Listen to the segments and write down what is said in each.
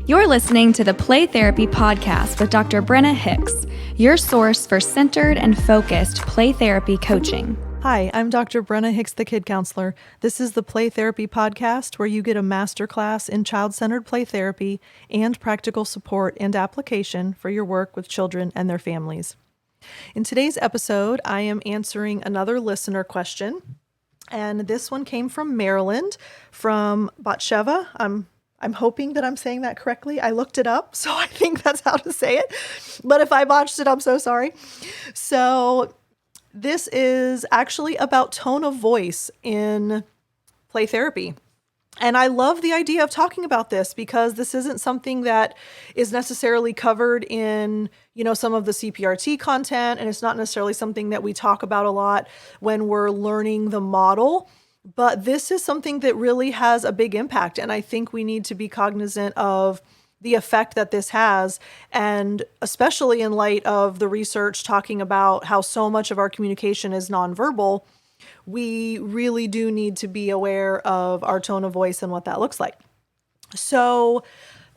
You're listening to the Play Therapy Podcast with Dr. Brenna Hicks, your source for centered and focused play therapy coaching. Hi, I'm Dr. Brenna Hicks, the Kid Counselor. This is the Play Therapy Podcast, where you get a masterclass in child-centered play therapy and practical support and application for your work with children and their families. In today's episode, I am answering another listener question, and this one came from Maryland, from Batsheva. I'm hoping that I'm saying that correctly. I looked it up, so I think that's how to say it. But if I botched it, I'm so sorry. So this is actually about tone of voice in play therapy. And I love the idea of talking about this because this isn't something that is necessarily covered in, some of the CPRT content, and it's not necessarily something that we talk about a lot when we're learning the model. But this is something that really has a big impact, and I think we need to be cognizant of the effect that this has, and especially in light of the research talking about how so much of our communication is nonverbal, we really do need to be aware of our tone of voice and what that looks like. So,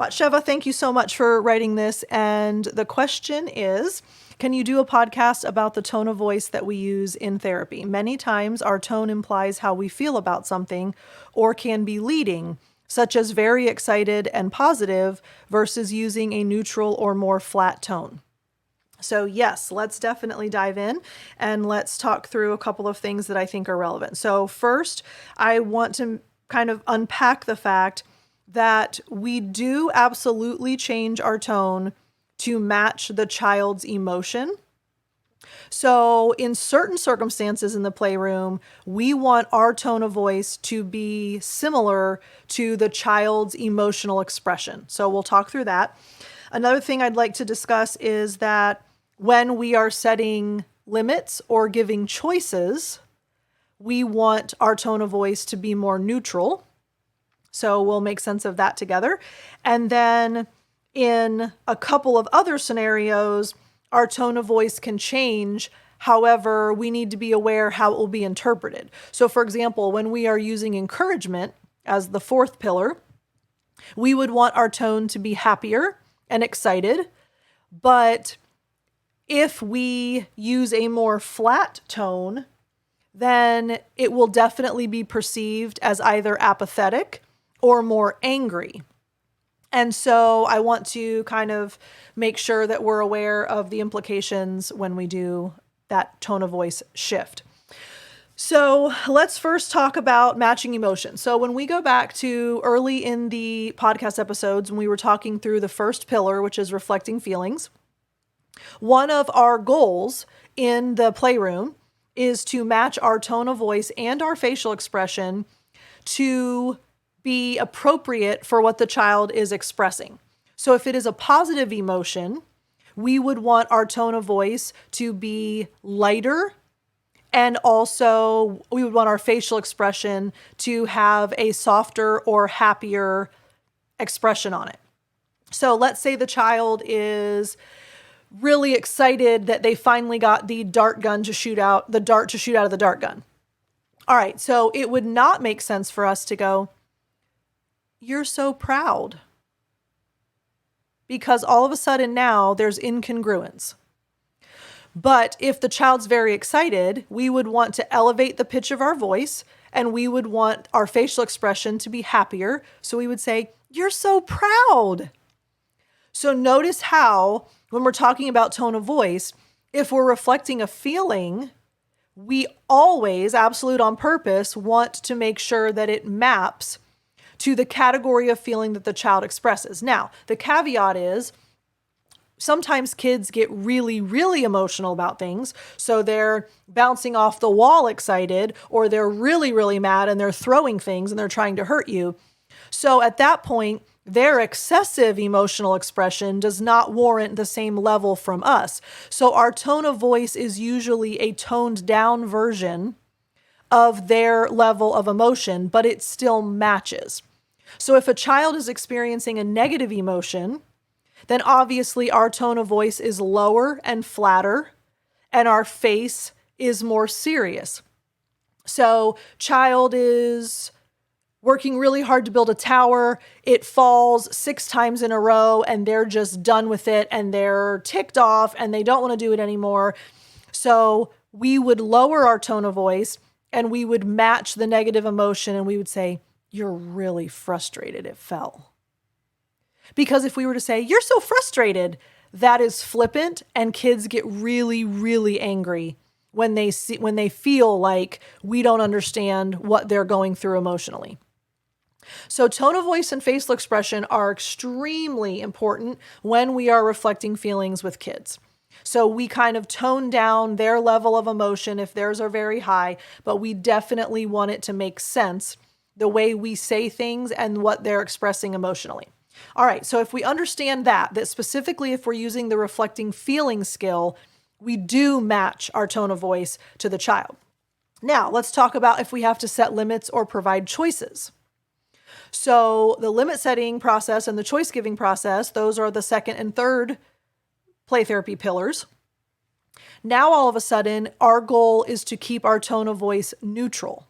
Batsheva, thank you so much for writing this, and the question is, can you do a podcast about the tone of voice that we use in therapy? Many times our tone implies how we feel about something or can be leading, such as very excited and positive versus using a neutral or more flat tone. So yes, let's definitely dive in and let's talk through a couple of things that I think are relevant. So first, I want to kind of unpack the fact that we do absolutely change our tone to match the child's emotion. So in certain circumstances in the playroom, we want our tone of voice to be similar to the child's emotional expression. So we'll talk through that. Another thing I'd like to discuss is that when we are setting limits or giving choices, we want our tone of voice to be more neutral. So we'll make sense of that together. And then in a couple of other scenarios, our tone of voice can change. However, we need to be aware how it will be interpreted. So for example, when we are using encouragement as the fourth pillar, we would want our tone to be happier and excited. But if we use a more flat tone, then it will definitely be perceived as either apathetic or more angry. And so I want to kind of make sure that we're aware of the implications when we do that tone of voice shift. So let's first talk about matching emotion. So when we go back to early in the podcast episodes, when we were talking through the first pillar, which is reflecting feelings, one of our goals in the playroom is to match our tone of voice and our facial expression to be appropriate for what the child is expressing. So if it is a positive emotion, we would want our tone of voice to be lighter, and also we would want our facial expression to have a softer or happier expression on it. So let's say the child is really excited that they finally got the dart to shoot out of the dart gun. All right, so it would not make sense for us to go, "You're so proud," because all of a sudden now there's incongruence. But if the child's very excited, we would want to elevate the pitch of our voice, and we would want our facial expression to be happier. So we would say, "You're so proud." So notice how, when we're talking about tone of voice, if we're reflecting a feeling, we always, absolute on purpose, want to make sure that it maps to the category of feeling that the child expresses. Now, the caveat is sometimes kids get really, really emotional about things. So they're bouncing off the wall excited, or they're really, really mad and they're throwing things and they're trying to hurt you. So at that point, their excessive emotional expression does not warrant the same level from us. So our tone of voice is usually a toned down version of their level of emotion, but it still matches. So if a child is experiencing a negative emotion, then obviously our tone of voice is lower and flatter, and our face is more serious. So child is working really hard to build a tower. It falls 6 times in a row and they're just done with it and they're ticked off and they don't want to do it anymore. So we would lower our tone of voice and we would match the negative emotion and we would say, "You're really frustrated it fell." Because if we were to say, "You're so frustrated," that is flippant and kids get really, really angry when they feel like we don't understand what they're going through emotionally. So tone of voice and facial expression are extremely important when we are reflecting feelings with kids. So we kind of tone down their level of emotion if theirs are very high, but we definitely want it to make sense the way we say things and what they're expressing emotionally. All right, so if we understand that specifically if we're using the reflecting feeling skill, we do match our tone of voice to the child. Now, let's talk about if we have to set limits or provide choices. So the limit setting process and the choice giving process, those are the second and third play therapy pillars. Now, all of a sudden, our goal is to keep our tone of voice neutral.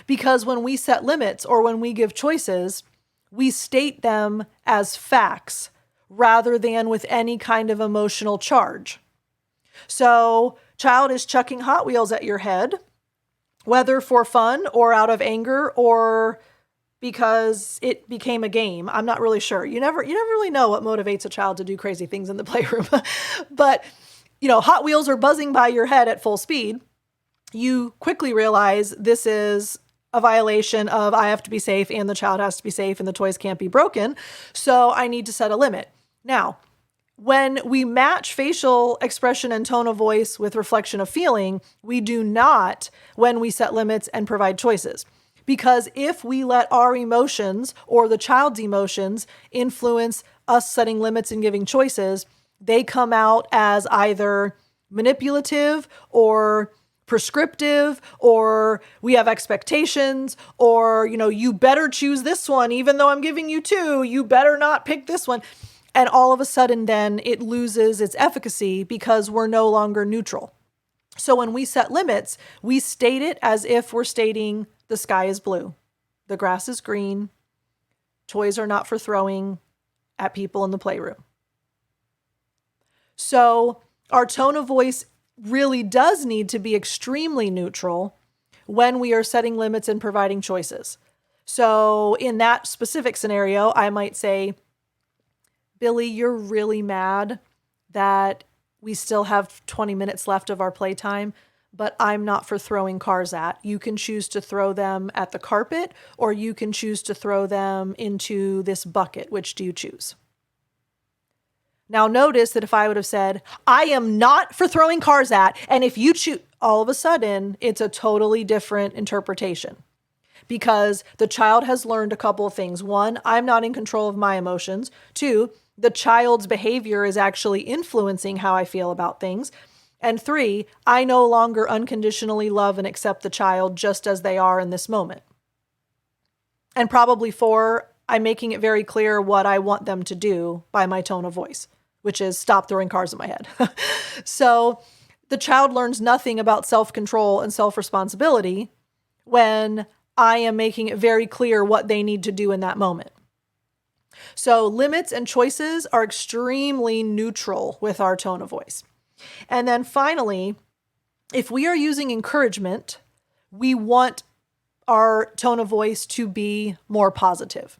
Because when we set limits or when we give choices, we state them as facts rather than with any kind of emotional charge. So, child is chucking Hot Wheels at your head, whether for fun or out of anger or because it became a game. I'm not really sure. You never really know what motivates a child to do crazy things in the playroom. But, Hot Wheels are buzzing by your head at full speed. You quickly realize this is a violation of I have to be safe and the child has to be safe and the toys can't be broken. So I need to set a limit. Now, when we match facial expression and tone of voice with reflection of feeling, we do not when we set limits and provide choices. Because if we let our emotions or the child's emotions influence us setting limits and giving choices, they come out as either manipulative or prescriptive, or we have expectations, or, you better choose this one, even though I'm giving you 2, you better not pick this one. And all of a sudden, then it loses its efficacy because we're no longer neutral. So when we set limits, we state it as if we're stating the sky is blue, the grass is green, toys are not for throwing at people in the playroom. So our tone of voice really does need to be extremely neutral when we are setting limits and providing choices. So in that specific scenario, I might say, "Billy, you're really mad that we still have 20 minutes left of our playtime, but I'm not for throwing cars at. You can choose to throw them at the carpet, or you can choose to throw them into this bucket. Which do you choose?" Now notice that if I would have said, "I am not for throwing cars at, and if you choose," all of a sudden, it's a totally different interpretation. Because the child has learned a couple of things. 1, I'm not in control of my emotions. 2, the child's behavior is actually influencing how I feel about things. And 3, I no longer unconditionally love and accept the child just as they are in this moment. And probably 4, I'm making it very clear what I want them to do by my tone of voice, which is stop throwing cars at my head. So the child learns nothing about self-control and self-responsibility when I am making it very clear what they need to do in that moment. So limits and choices are extremely neutral with our tone of voice. And then finally, if we are using encouragement, we want our tone of voice to be more positive.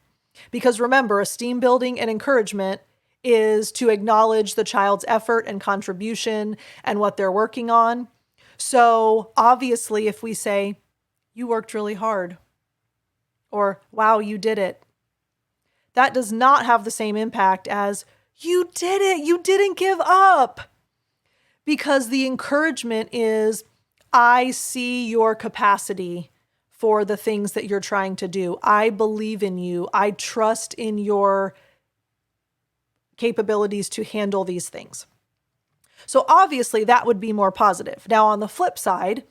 Because remember, esteem building and encouragement is to acknowledge the child's effort and contribution and what they're working on. So obviously, if we say, "You worked really hard," or "Wow, you did it," that does not have the same impact as "You did it, you didn't give up." Because the encouragement is, I see your capacity for the things that you're trying to do. I believe in you. I trust in your capabilities to handle these things. So obviously that would be more positive. Now on the flip side,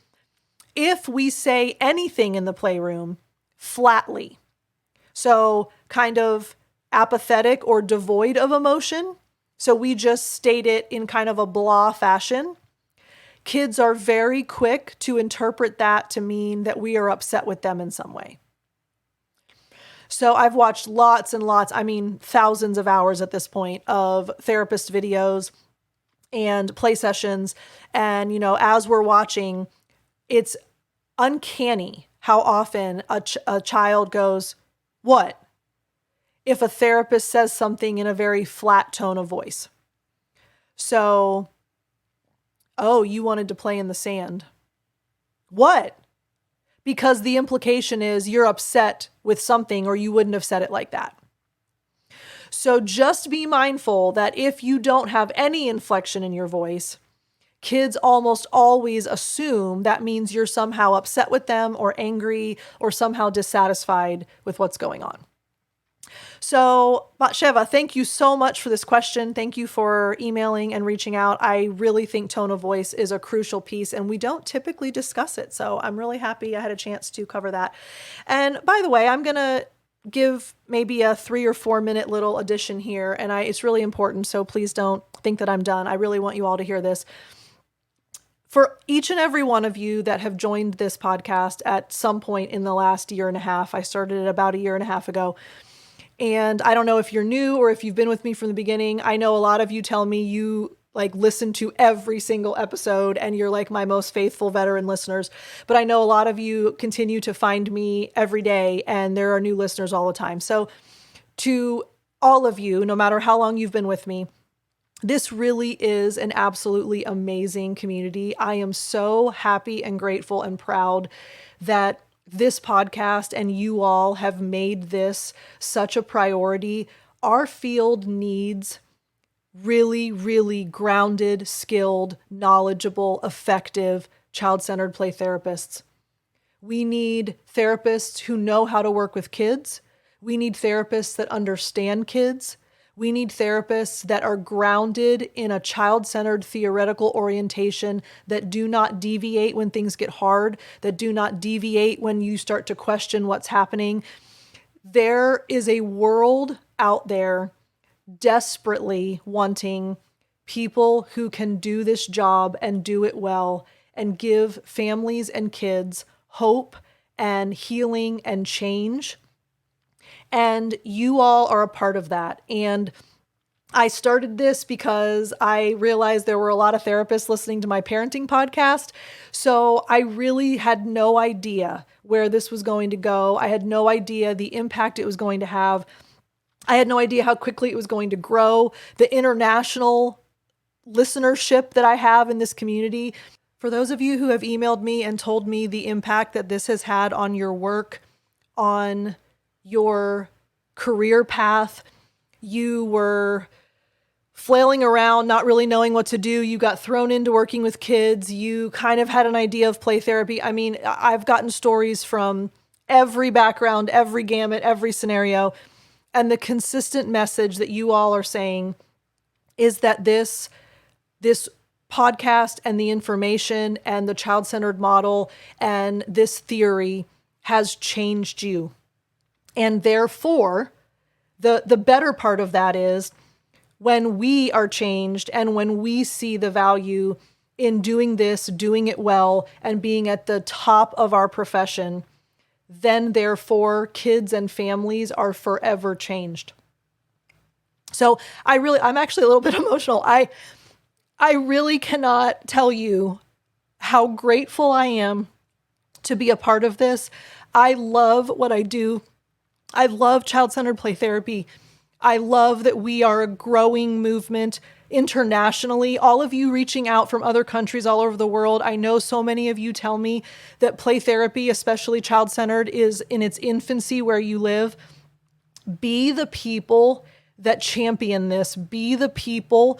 if we say anything in the playroom flatly, so kind of apathetic or devoid of emotion, so we just state it in kind of a blah fashion, kids are very quick to interpret that to mean that we are upset with them in some way. So I've watched lots and lots, thousands of hours at this point of therapist videos and play sessions. And, as we're watching, it's uncanny how often a child goes, "What?" if a therapist says something in a very flat tone of voice. So, "Oh, you wanted to play in the sand." What? Because the implication is you're upset with something or you wouldn't have said it like that. So just be mindful that if you don't have any inflection in your voice, kids almost always assume that means you're somehow upset with them or angry or somehow dissatisfied with what's going on. So, Batsheva, thank you so much for this question. Thank you for emailing and reaching out. I really think tone of voice is a crucial piece, and we don't typically discuss it. So I'm really happy I had a chance to cover that. And by the way, I'm going to give maybe a 3 or 4 minute little addition here, and it's really important. So please don't think that I'm done. I really want you all to hear this. For each and every one of you that have joined this podcast at some point in the last year and a half, I started it about a year and a half ago. And I don't know if you're new or if you've been with me from the beginning. I know a lot of you tell me you listen to every single episode and you're my most faithful veteran listeners. But I know a lot of you continue to find me every day and there are new listeners all the time. So to all of you, no matter how long you've been with me, this really is an absolutely amazing community. I am so happy and grateful and proud that this podcast and you all have made this such a priority. Our field needs really, really grounded, skilled, knowledgeable, effective, child-centered play therapists. We need therapists who know how to work with kids. We need therapists that understand kids. We need therapists that are grounded in a child-centered theoretical orientation, that do not deviate when things get hard, that do not deviate when you start to question what's happening. There is a world out there desperately wanting people who can do this job and do it well and give families and kids hope and healing and change. And you all are a part of that. And I started this because I realized there were a lot of therapists listening to my parenting podcast. So I really had no idea where this was going to go. I had no idea the impact it was going to have. I had no idea how quickly it was going to grow. The international listenership that I have in this community. For those of you who have emailed me and told me the impact that this has had on your work, on your career path, you were flailing around, not really knowing what to do. You got thrown into working with kids. You kind of had an idea of play therapy. I've gotten stories from every background, every gamut, every scenario. And the consistent message that you all are saying is that this podcast and the information and the child-centered model and this theory has changed you. And therefore, the better part of that is when we are changed and when we see the value in doing this, doing it well, and being at the top of our profession, then therefore kids and families are forever changed. So I'm actually a little bit emotional. I really cannot tell you how grateful I am to be a part of this. I love what I do. I love child-centered play therapy. I love that we are a growing movement internationally. All of you reaching out from other countries all over the world. I know so many of you tell me that play therapy, especially child-centered, is in its infancy where you live. Be the people that champion this. Be the people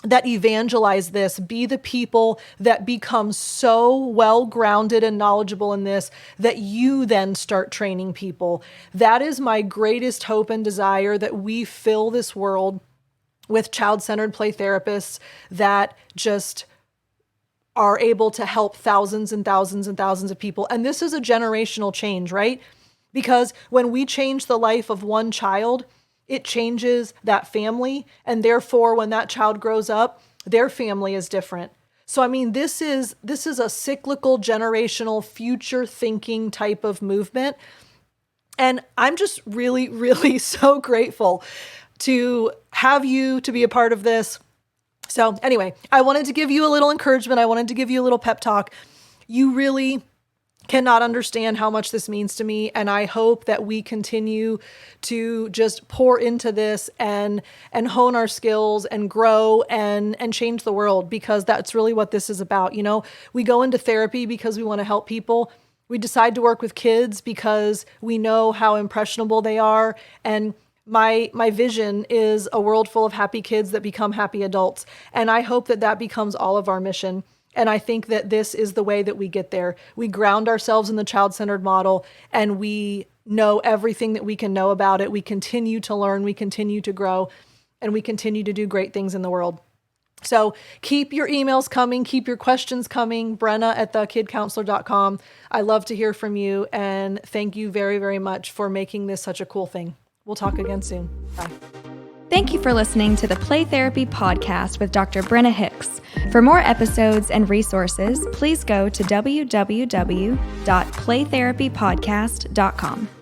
that evangelize this. Be the people that become so well-grounded and knowledgeable in this that you then start training people. That is my greatest hope and desire, that we fill this world with child-centered play therapists that just are able to help thousands and thousands and thousands of people. And this is a generational change, right? Because when we change the life of one child, it changes that family. And therefore, when that child grows up, their family is different. So, this is a cyclical, generational, future thinking type of movement. And I'm just really, really so grateful to have you to be a part of this. So anyway, I wanted to give you a little encouragement. I wanted to give you a little pep talk. You really cannot understand how much this means to me. And I hope that we continue to just pour into this and hone our skills and grow and change the world, because that's really what this is about. You know, we go into therapy because we want to help people. We decide to work with kids because we know how impressionable they are. And my vision is a world full of happy kids that become happy adults. And I hope that that becomes all of our mission. And I think that this is the way that we get there. We ground ourselves in the child-centered model, and we know everything that we can know about it. We continue to learn, we continue to grow, and we continue to do great things in the world. So keep your emails coming, keep your questions coming, Brenna at thekidcounselor.com. I love to hear from you, and thank you very, very much for making this such a cool thing. We'll talk again soon. Bye. Thank you for listening to the Play Therapy Podcast with Dr. Brenna Hicks. For more episodes and resources, please go to www.playtherapypodcast.com.